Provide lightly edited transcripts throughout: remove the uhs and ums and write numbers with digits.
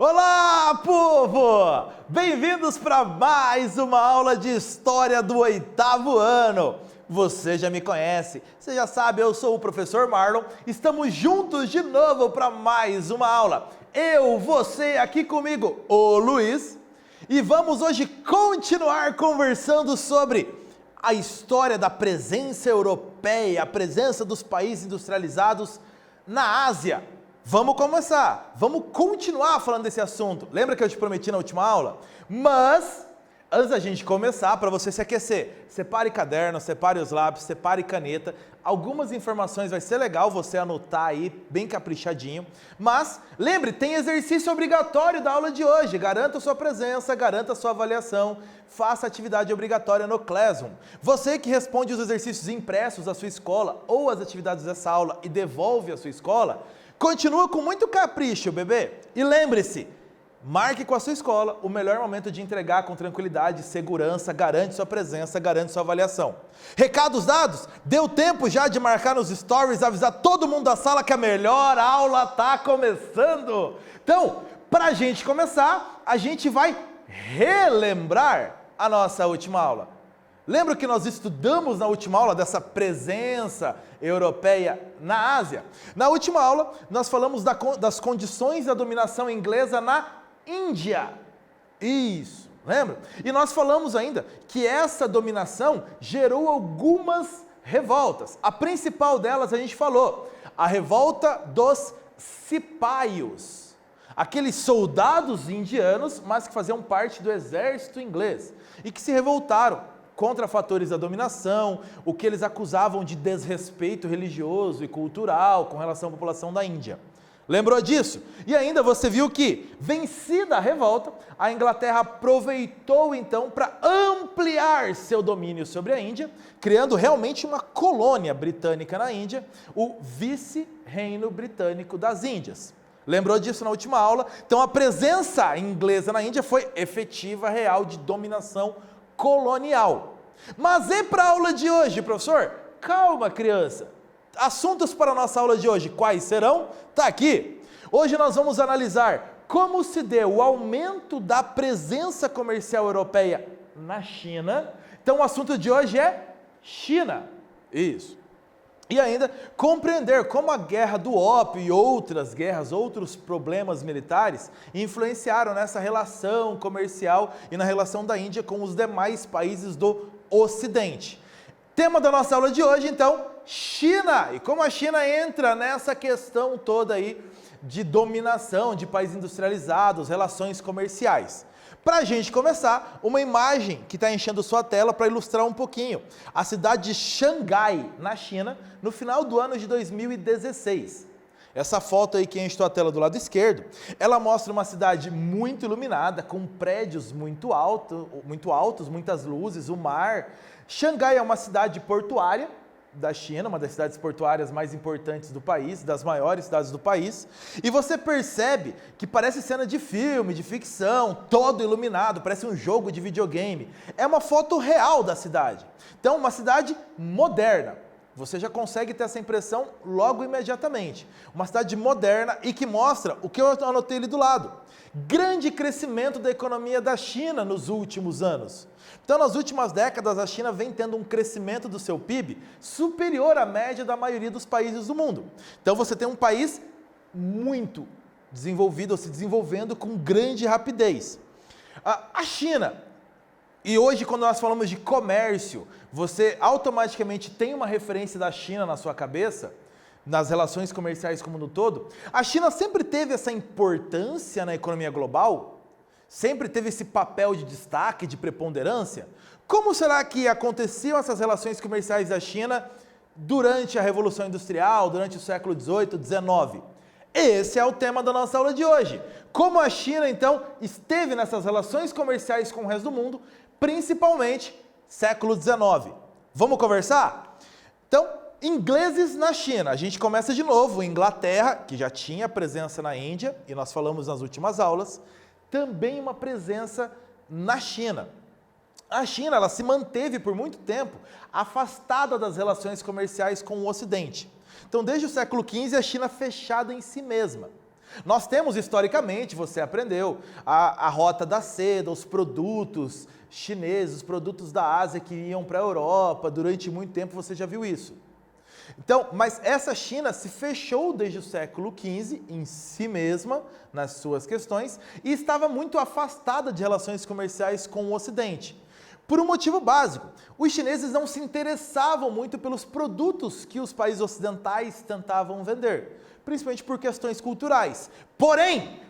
Olá, povo! Bem-vindos para mais uma aula de História do 8º ano. Você já me conhece, você já sabe, eu sou o professor Marlon. Estamos juntos de novo para mais uma aula. Eu, você, aqui comigo, o Luiz. E vamos hoje continuar conversando sobre a história da presença europeia, a presença dos países industrializados na Ásia. Vamos começar, vamos continuar falando desse assunto. Lembra que eu te prometi na última aula? Mas, antes da gente começar, para você se aquecer, separe caderno, separe os lápis, separe caneta. Algumas informações vai ser legal você anotar aí, bem caprichadinho. Mas, lembre, tem exercício obrigatório da aula de hoje. Garanta sua presença, garanta sua avaliação, faça atividade obrigatória no Classroom. Você que responde os exercícios impressos da sua escola ou as atividades dessa aula e devolve à sua escola, continua com muito capricho, bebê. E lembre-se, marque com a sua escola o melhor momento de entregar com tranquilidade, segurança, garante sua presença, garante sua avaliação. Recados dados? Deu tempo já de marcar nos stories, avisar todo mundo da sala que a melhor aula está começando? Então, para a gente começar, a gente vai relembrar a nossa última aula. Lembra que nós estudamos na última aula dessa presença europeia na Ásia? Na última aula, nós falamos das condições da dominação inglesa na Índia. Isso, lembra? E nós falamos ainda que essa dominação gerou algumas revoltas. A principal delas a gente falou, a revolta dos cipaios. Aqueles soldados indianos, mas que faziam parte do exército inglês e que se revoltaram contra fatores da dominação, o que eles acusavam de desrespeito religioso e cultural com relação à população da Índia. Lembrou disso? E ainda você viu que, vencida a revolta, a Inglaterra aproveitou então para ampliar seu domínio sobre a Índia, criando realmente uma colônia britânica na Índia, o Vice-Reino Britânico das Índias. Lembrou disso na última aula? Então a presença inglesa na Índia foi efetiva, real, de dominação colonial. Mas e para a aula de hoje, professor? Calma, criança. Assuntos para a nossa aula de hoje, quais serão? Tá aqui. Hoje nós vamos analisar como se deu o aumento da presença comercial europeia na China. Então o assunto de hoje é China. Isso. E ainda compreender como a guerra do ópio e outras guerras, outros problemas militares influenciaram nessa relação comercial e na relação da Índia com os demais países do Ocidente. Tema da nossa aula de hoje, então, China. E como a China entra nessa questão toda aí de dominação de países industrializados, relações comerciais. Para a gente começar, uma imagem que está enchendo sua tela para ilustrar um pouquinho. A cidade de Xangai, na China, no final do ano de 2016. Essa foto aí que enche a tela do lado esquerdo, ela mostra uma cidade muito iluminada, com prédios muito altos, muitas luzes, o mar. Xangai é uma cidade portuária da China, uma das cidades portuárias mais importantes do país, das maiores cidades do país, e você percebe que parece cena de filme, de ficção, todo iluminado, parece um jogo de videogame. É uma foto real da cidade. Então, uma cidade moderna. Você já consegue ter essa impressão logo imediatamente. Uma cidade moderna e que mostra o que eu anotei ali do lado. Grande crescimento da economia da China nos últimos anos. Então, nas últimas décadas, a China vem tendo um crescimento do seu PIB superior à média da maioria dos países do mundo. Então, você tem um país muito desenvolvido, ou se desenvolvendo com grande rapidez. A China, e hoje quando nós falamos de comércio, você automaticamente tem uma referência da China na sua cabeça, nas relações comerciais como no todo. A China sempre teve essa importância na economia global, sempre teve esse papel de destaque, de preponderância. Como será que aconteciam essas relações comerciais da China durante a Revolução Industrial, durante o século XVIII, XIX? Esse é o tema da nossa aula de hoje. Como a China, então, esteve nessas relações comerciais com o resto do mundo, principalmente século XIX. Vamos conversar? Então, ingleses na China. A gente começa de novo. Inglaterra, que já tinha presença na Índia, e nós falamos nas últimas aulas, também uma presença na China. A China, ela se manteve por muito tempo afastada das relações comerciais com o Ocidente. Então, desde o século XV, a China fechada em si mesma. Nós temos historicamente, você aprendeu, a rota da seda, os produtos chineses, os produtos da Ásia que iam para a Europa, durante muito tempo você já viu isso. Então, mas essa China se fechou desde o século XV em si mesma, nas suas questões, e estava muito afastada de relações comerciais com o Ocidente. Por um motivo básico, os chineses não se interessavam muito pelos produtos que os países ocidentais tentavam vender, principalmente por questões culturais. Porém,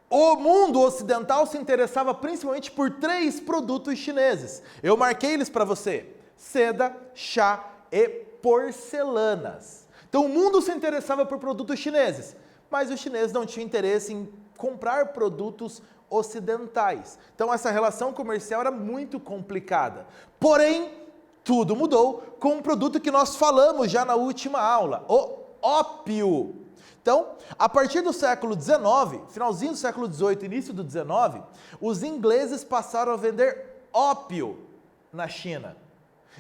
o mundo ocidental se interessava principalmente por 3 produtos chineses. Eu marquei eles para você: seda, chá e porcelanas. Então o mundo se interessava por produtos chineses, mas os chineses não tinham interesse em comprar produtos ocidentais. Então essa relação comercial era muito complicada. Porém, tudo mudou com um produto que nós falamos já na última aula, o ópio. Então, a partir do século XIX, finalzinho do século XVIII, início do XIX, os ingleses passaram a vender ópio na China.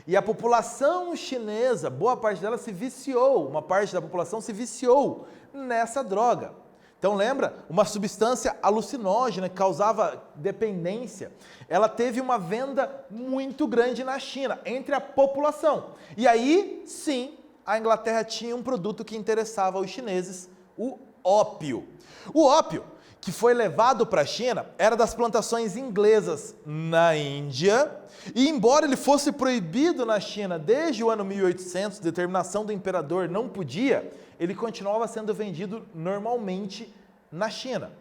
E a população chinesa, boa parte dela se viciou, uma parte da população se viciou nessa droga. Então lembra? Uma substância alucinógena que causava dependência. Ela teve uma venda muito grande na China, entre a população. E aí, sim, a Inglaterra tinha um produto que interessava aos chineses, o ópio. O ópio, que foi levado para a China, era das plantações inglesas na Índia, e embora ele fosse proibido na China desde o ano 1800, determinação do imperador, não podia, ele continuava sendo vendido normalmente na China.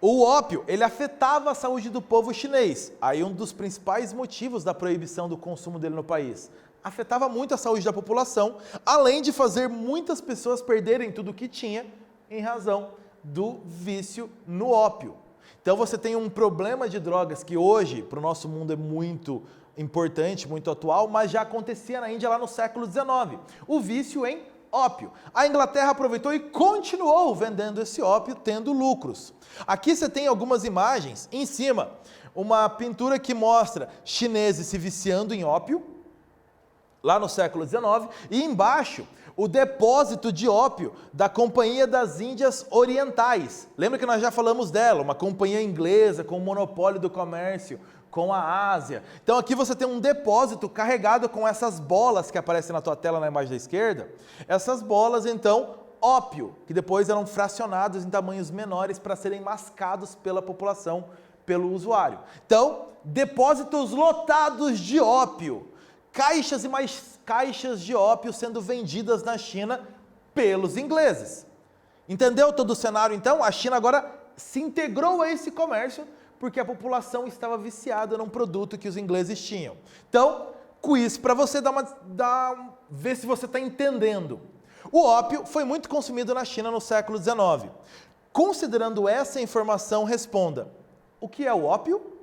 O ópio, ele afetava a saúde do povo chinês, aí um dos principais motivos da proibição do consumo dele no país. Afetava muito a saúde da população, além de fazer muitas pessoas perderem tudo o que tinha em razão do vício no ópio. Então você tem um problema de drogas que hoje, para o nosso mundo, é muito importante, muito atual, mas já acontecia na Índia lá no século XIX. O vício em ópio. A Inglaterra aproveitou e continuou vendendo esse ópio, tendo lucros. Aqui você tem algumas imagens, em cima, uma pintura que mostra chineses se viciando em ópio, lá no século XIX, e embaixo o depósito de ópio da Companhia das Índias Orientais. Lembra que nós já falamos dela, uma companhia inglesa com o monopólio do comércio com a Ásia. Então aqui você tem um depósito carregado com essas bolas que aparecem na tua tela na imagem da esquerda. Essas bolas, então, ópio, que depois eram fracionados em tamanhos menores para serem mascados pela população, pelo usuário. Então, depósitos lotados de ópio. Caixas e mais caixas de ópio sendo vendidas na China pelos ingleses. Entendeu todo o cenário, então? A China agora se integrou a esse comércio porque a população estava viciada num produto que os ingleses tinham. Então, com isso, para você ver se você está entendendo. O ópio foi muito consumido na China no século XIX. Considerando essa informação, responda: o que é o ópio?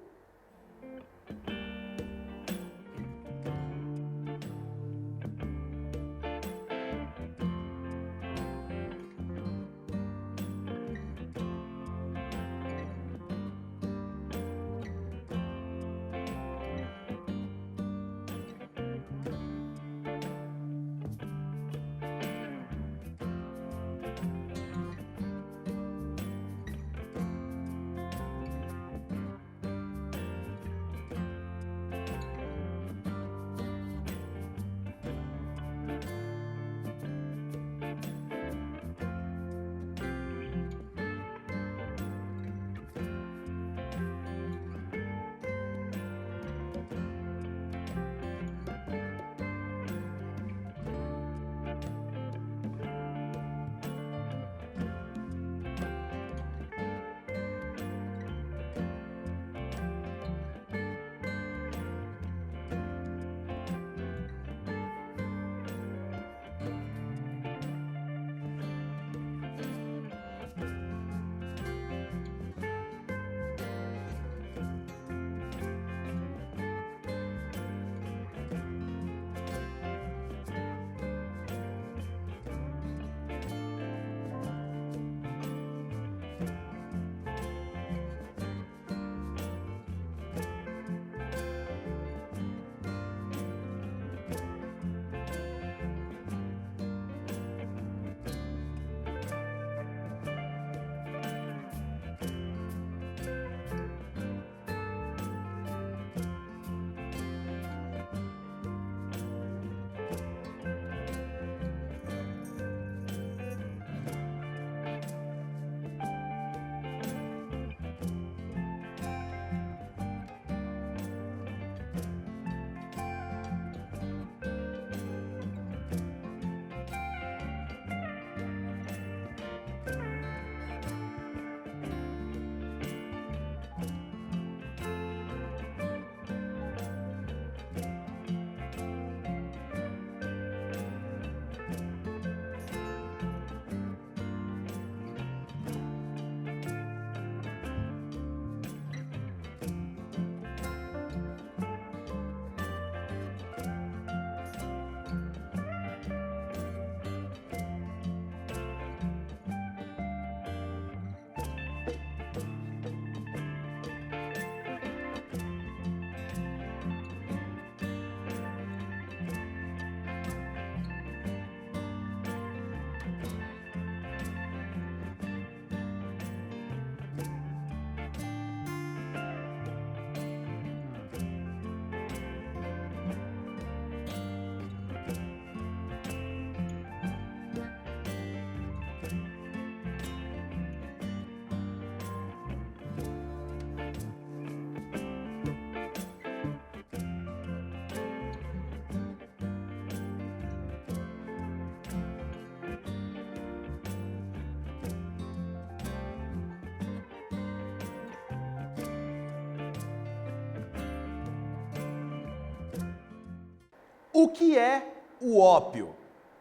O que é o ópio?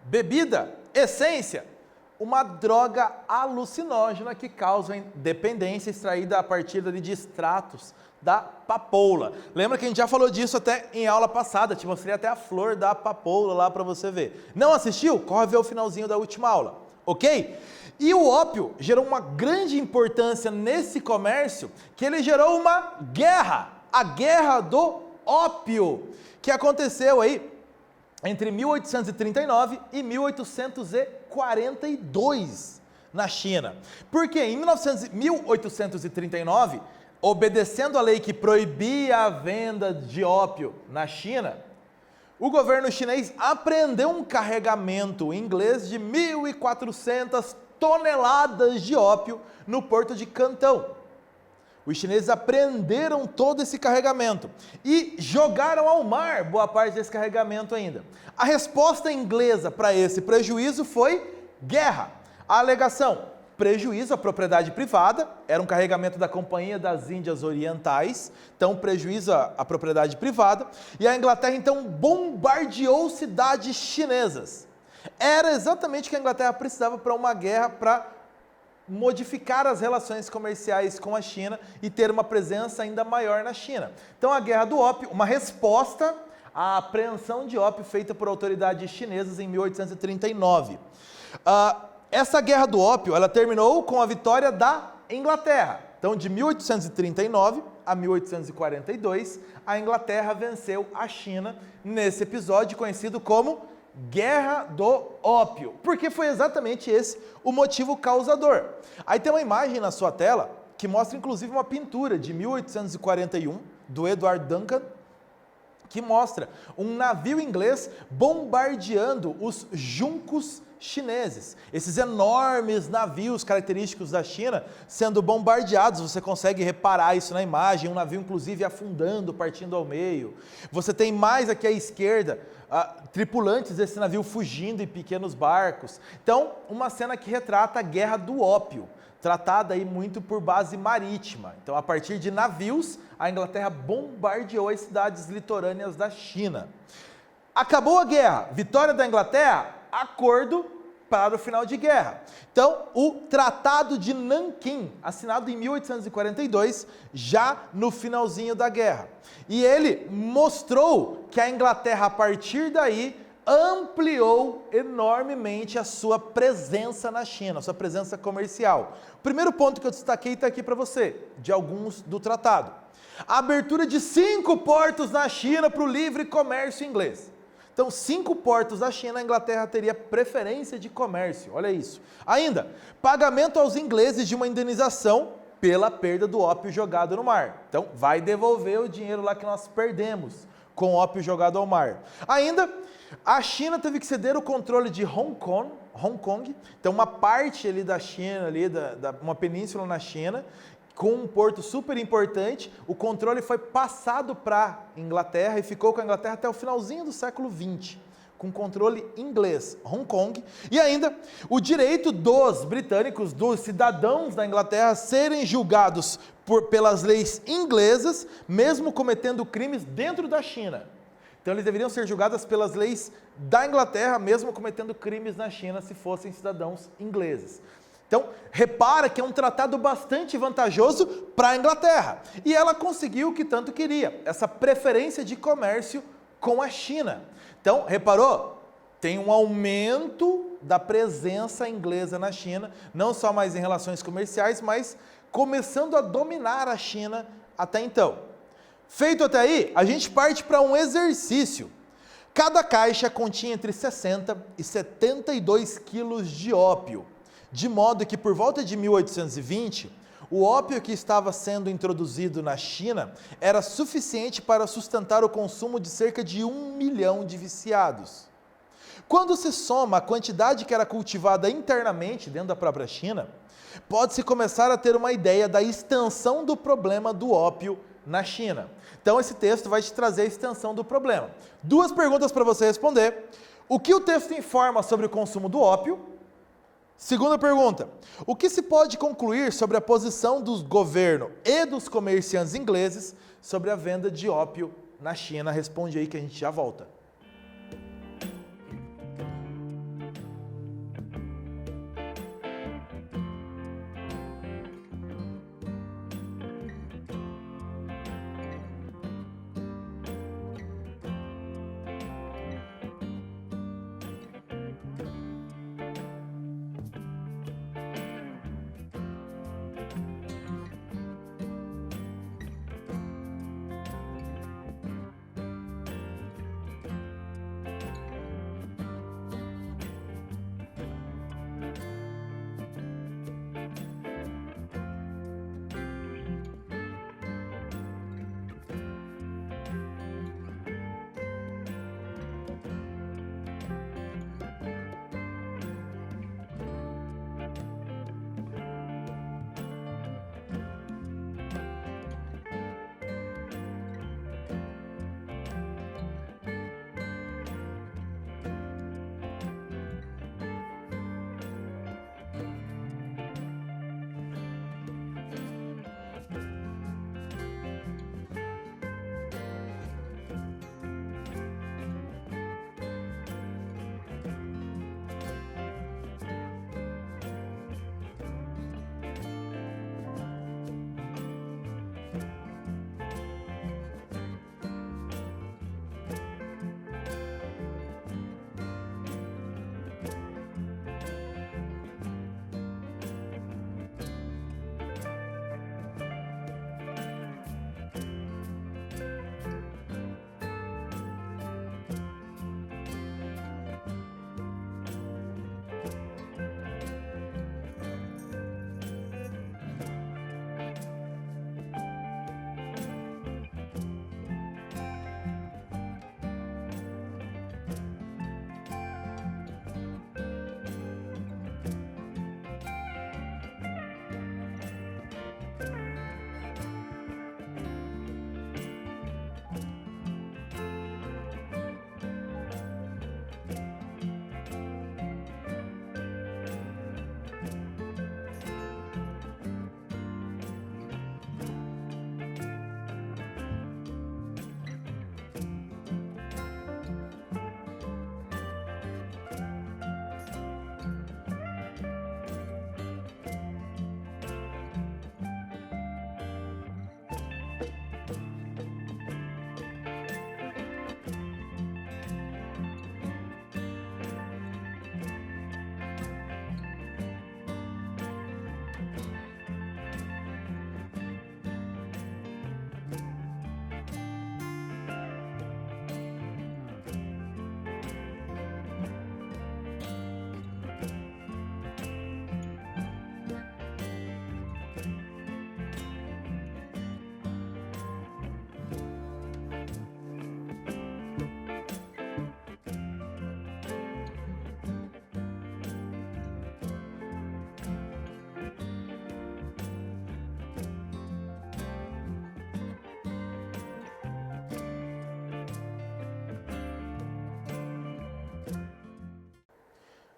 Bebida, essência, uma droga alucinógena que causa dependência extraída a partir de extratos da papoula. Lembra que a gente já falou disso até em aula passada, te mostrei até a flor da papoula lá para você ver. Não assistiu? Corre ver o finalzinho da última aula, ok? E o ópio gerou uma grande importância nesse comércio, que ele gerou uma guerra, a Guerra do Ópio, que aconteceu aí entre 1839 e 1842 na China. Porque em 1839, obedecendo a lei que proibia a venda de ópio na China, o governo chinês apreendeu um carregamento inglês de 1.400 toneladas de ópio no porto de Cantão. Os chineses apreenderam todo esse carregamento e jogaram ao mar boa parte desse carregamento ainda. A resposta inglesa para esse prejuízo foi guerra. A alegação: prejuízo à propriedade privada, era um carregamento da Companhia das Índias Orientais, então prejuízo à propriedade privada, e a Inglaterra então bombardeou cidades chinesas. Era exatamente o que a Inglaterra precisava para uma guerra, para modificar as relações comerciais com a China e ter uma presença ainda maior na China. Então a Guerra do Ópio, uma resposta à apreensão de ópio feita por autoridades chinesas em 1839. Essa Guerra do Ópio, ela terminou com a vitória da Inglaterra. Então de 1839 a 1842, a Inglaterra venceu a China nesse episódio conhecido como Guerra do Ópio, porque foi exatamente esse o motivo causador. Aí tem uma imagem na sua tela que mostra inclusive uma pintura de 1841 do Edward Duncan, que mostra um navio inglês bombardeando os juncos chineses. Esses enormes navios característicos da China sendo bombardeados, você consegue reparar isso na imagem, um navio inclusive afundando, partindo ao meio. Você tem mais aqui à esquerda, tripulantes desse navio fugindo em pequenos barcos. Então, uma cena que retrata a Guerra do Ópio, tratada aí muito por base marítima. Então, a partir de navios, a Inglaterra bombardeou as cidades litorâneas da China. Acabou a guerra, vitória da Inglaterra, acordo para o final de guerra. Então, o Tratado de Nanquim, assinado em 1842, já no finalzinho da guerra. E ele mostrou que a Inglaterra, a partir daí, ampliou enormemente a sua presença na China, a sua presença comercial. O primeiro ponto que eu destaquei está aqui para você, de alguns do tratado. A abertura de 5 portos na China para o livre comércio inglês. Então, 5 portos da China, a Inglaterra teria preferência de comércio, olha isso. Ainda, pagamento aos ingleses de uma indenização pela perda do ópio jogado no mar. Então, vai devolver o dinheiro lá que nós perdemos com o ópio jogado ao mar. Ainda, a China teve que ceder o controle de Hong Kong, então uma parte ali da China, uma península na China, com um porto super importante, o controle foi passado para a Inglaterra e ficou com a Inglaterra até o finalzinho do século XX, com controle inglês, Hong Kong, e ainda o direito dos britânicos, dos cidadãos da Inglaterra, serem julgados pelas leis inglesas, mesmo cometendo crimes dentro da China. Então eles deveriam ser julgados pelas leis da Inglaterra, mesmo cometendo crimes na China, se fossem cidadãos ingleses. Então, repara que é um tratado bastante vantajoso para a Inglaterra. E ela conseguiu o que tanto queria, essa preferência de comércio com a China. Então, reparou? Tem um aumento da presença inglesa na China, não só mais em relações comerciais, mas começando a dominar a China até então. Feito até aí, a gente parte para um exercício. Cada caixa continha entre 60 e 72 quilos de ópio. De modo que, por volta de 1820, o ópio que estava sendo introduzido na China era suficiente para sustentar o consumo de cerca de 1 milhão de viciados. Quando se soma a quantidade que era cultivada internamente dentro da própria China, pode-se começar a ter uma ideia da extensão do problema do ópio na China. Então, esse texto vai te trazer a extensão do problema. 2 perguntas para você responder. O que o texto informa sobre o consumo do ópio? Segunda pergunta, o que se pode concluir sobre a posição do governo e dos comerciantes ingleses sobre a venda de ópio na China? Responde aí que a gente já volta.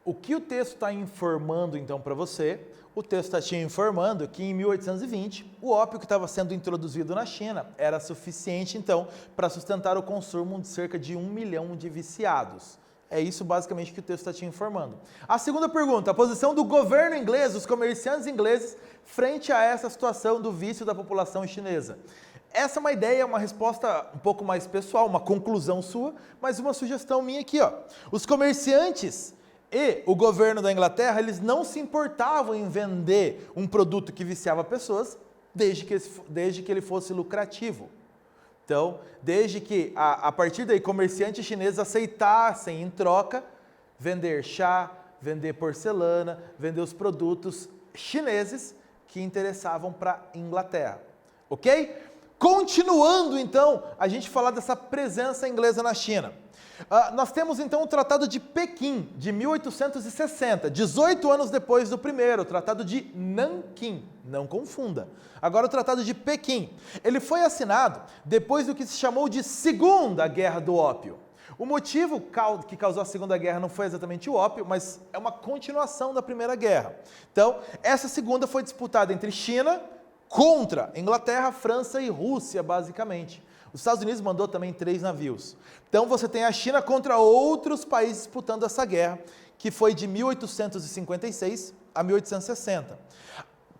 O que o texto está informando então para você? O texto está te informando que em 1820 o ópio que estava sendo introduzido na China era suficiente então para sustentar o consumo de cerca de 1 milhão de viciados. É isso basicamente que o texto está te informando. A segunda pergunta, a posição do governo inglês, dos comerciantes ingleses, frente a essa situação do vício da população chinesa. Essa é uma ideia, uma resposta um pouco mais pessoal, uma conclusão sua, mas uma sugestão minha aqui, ó. Os comerciantes e o governo da Inglaterra, eles não se importavam em vender um produto que viciava pessoas, desde que ele fosse lucrativo. Então, desde que, a partir daí, comerciantes chineses aceitassem em troca vender chá, vender porcelana, vender os produtos chineses que interessavam para a Inglaterra. Ok? Continuando, então, a gente falar dessa presença inglesa na China. Nós temos, então, o Tratado de Pequim, de 1860, 18 anos depois do primeiro, o Tratado de Nanquim, não confunda. Agora, o Tratado de Pequim. Ele foi assinado depois do que se chamou de Segunda Guerra do Ópio. O motivo que causou a Segunda Guerra não foi exatamente o ópio, mas é uma continuação da Primeira Guerra. Então, essa segunda foi disputada entre China contra Inglaterra, França e Rússia, basicamente. Os Estados Unidos mandou também 3 navios. Então você tem a China contra outros países disputando essa guerra, que foi de 1856 a 1860.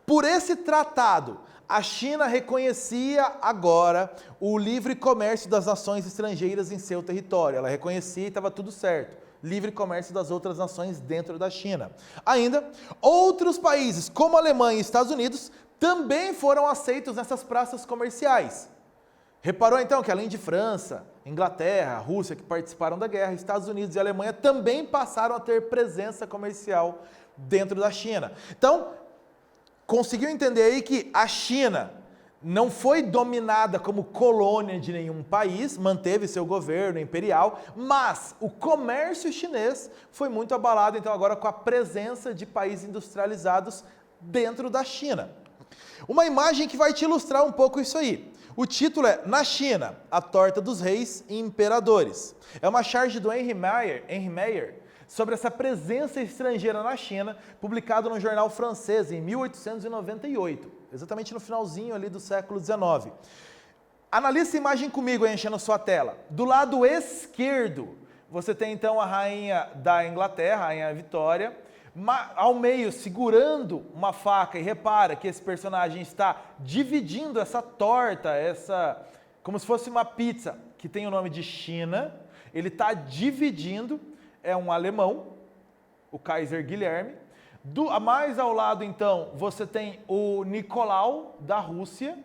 Por esse tratado, a China reconhecia agora o livre comércio das nações estrangeiras em seu território. Ela reconhecia e estava tudo certo. Livre comércio das outras nações dentro da China. Ainda, outros países, como a Alemanha e Estados Unidos, também foram aceitos nessas praças comerciais. Reparou então que além de França, Inglaterra, Rússia, que participaram da guerra, Estados Unidos e Alemanha também passaram a ter presença comercial dentro da China. Então, conseguiu entender aí que a China não foi dominada como colônia de nenhum país, manteve seu governo imperial, mas o comércio chinês foi muito abalado, então agora com a presença de países industrializados dentro da China. Uma imagem que vai te ilustrar um pouco isso aí. O título é Na China, a torta dos reis e imperadores. É uma charge do Henry Meyer sobre essa presença estrangeira na China, publicado no jornal francês em 1898, exatamente no finalzinho ali do século XIX. Analise essa imagem comigo aí, enchendo a sua tela. Do lado esquerdo, você tem então a rainha da Inglaterra, a rainha Vitória, ao meio segurando uma faca, e repara que esse personagem está dividindo essa torta, como se fosse uma pizza, que tem o nome de China, ele está dividindo, é um alemão, o Kaiser Guilherme. Mais ao lado então, você tem o Nicolau da Rússia,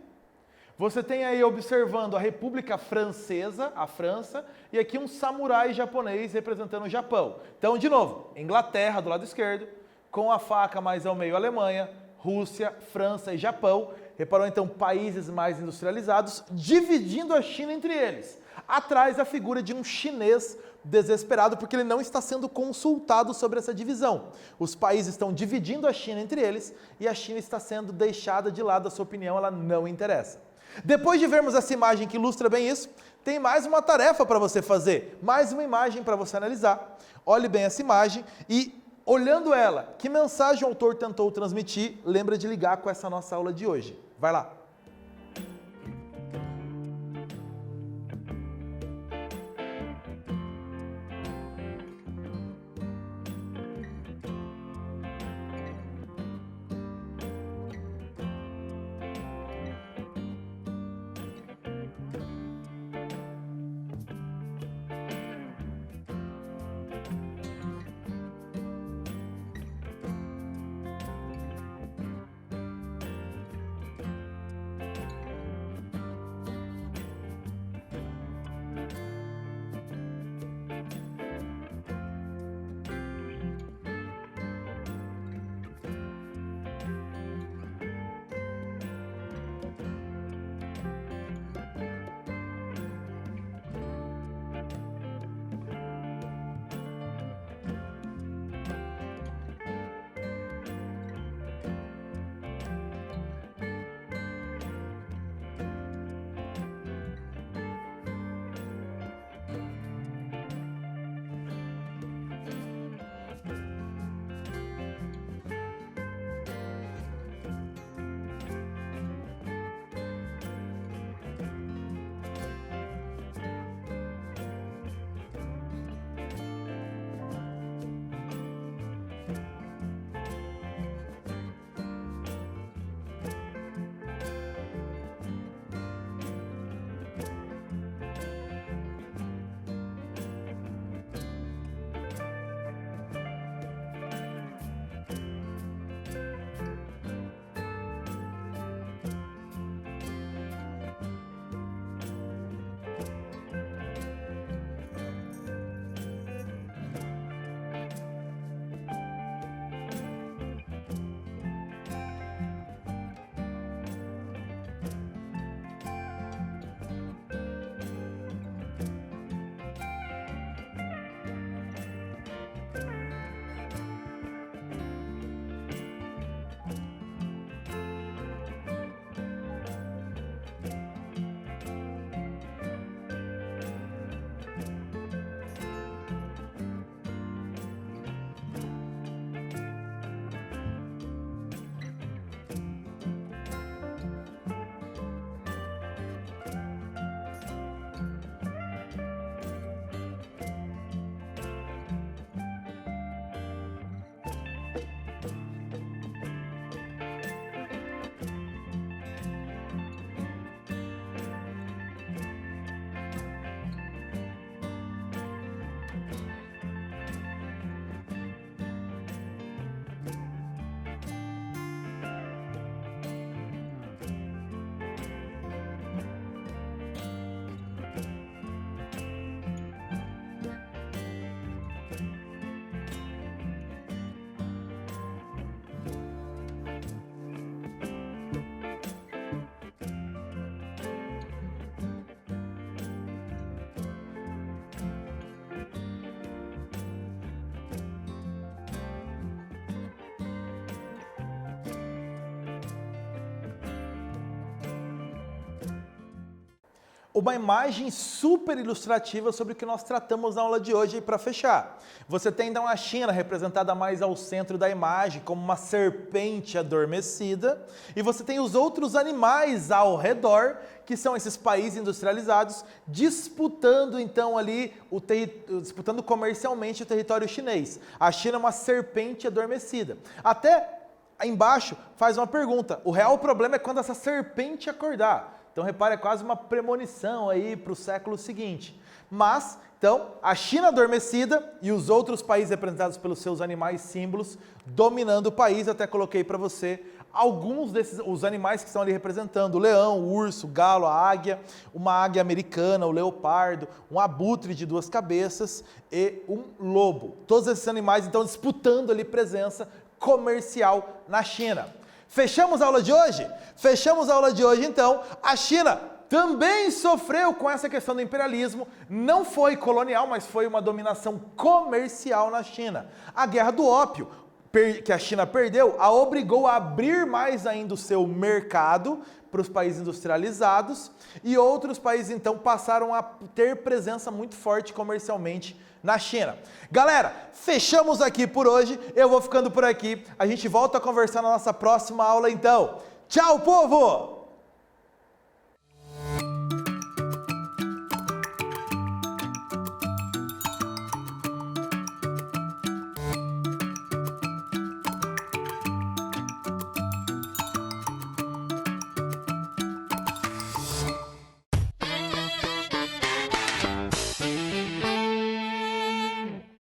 você tem aí observando a República Francesa, a França, e aqui um samurai japonês representando o Japão. Então, de novo, Inglaterra do lado esquerdo, com a faca mais ao meio Alemanha, Rússia, França e Japão. Reparou então países mais industrializados, dividindo a China entre eles. Atrás a figura de um chinês desesperado, porque ele não está sendo consultado sobre essa divisão. Os países estão dividindo a China entre eles, e a China está sendo deixada de lado, a sua opinião ela não interessa. Depois de vermos essa imagem que ilustra bem isso, tem mais uma tarefa para você fazer, mais uma imagem para você analisar. Olhe bem essa imagem e, olhando ela, que mensagem o autor tentou transmitir? Lembra de ligar com essa nossa aula de hoje. Vai lá! Uma imagem super ilustrativa sobre o que nós tratamos na aula de hoje para fechar. Você tem então a China representada mais ao centro da imagem como uma serpente adormecida e você tem os outros animais ao redor, que são esses países industrializados, disputando então ali, disputando comercialmente o território chinês. A China é uma serpente adormecida. Até embaixo faz uma pergunta, o real problema é quando essa serpente acordar. Então, repare, é quase uma premonição aí para o século seguinte. Mas, então, a China adormecida e os outros países representados pelos seus animais símbolos dominando o país. Eu até coloquei para você alguns desses, os animais que estão ali representando: o leão, o urso, o galo, a águia, uma águia americana, o leopardo, um abutre de 2 cabeças e um lobo. Todos esses animais, então, disputando ali presença comercial na China. Fechamos a aula de hoje? Fechamos a aula de hoje, então. A China também sofreu com essa questão do imperialismo. Não foi colonial, mas foi uma dominação comercial na China. A Guerra do Ópio, que a China perdeu, a obrigou a abrir mais ainda o seu mercado para os países industrializados e outros países, então, passaram a ter presença muito forte comercialmente na China. Galera, fechamos aqui por hoje, eu vou ficando por aqui, a gente volta a conversar na nossa próxima aula então. Tchau, povo!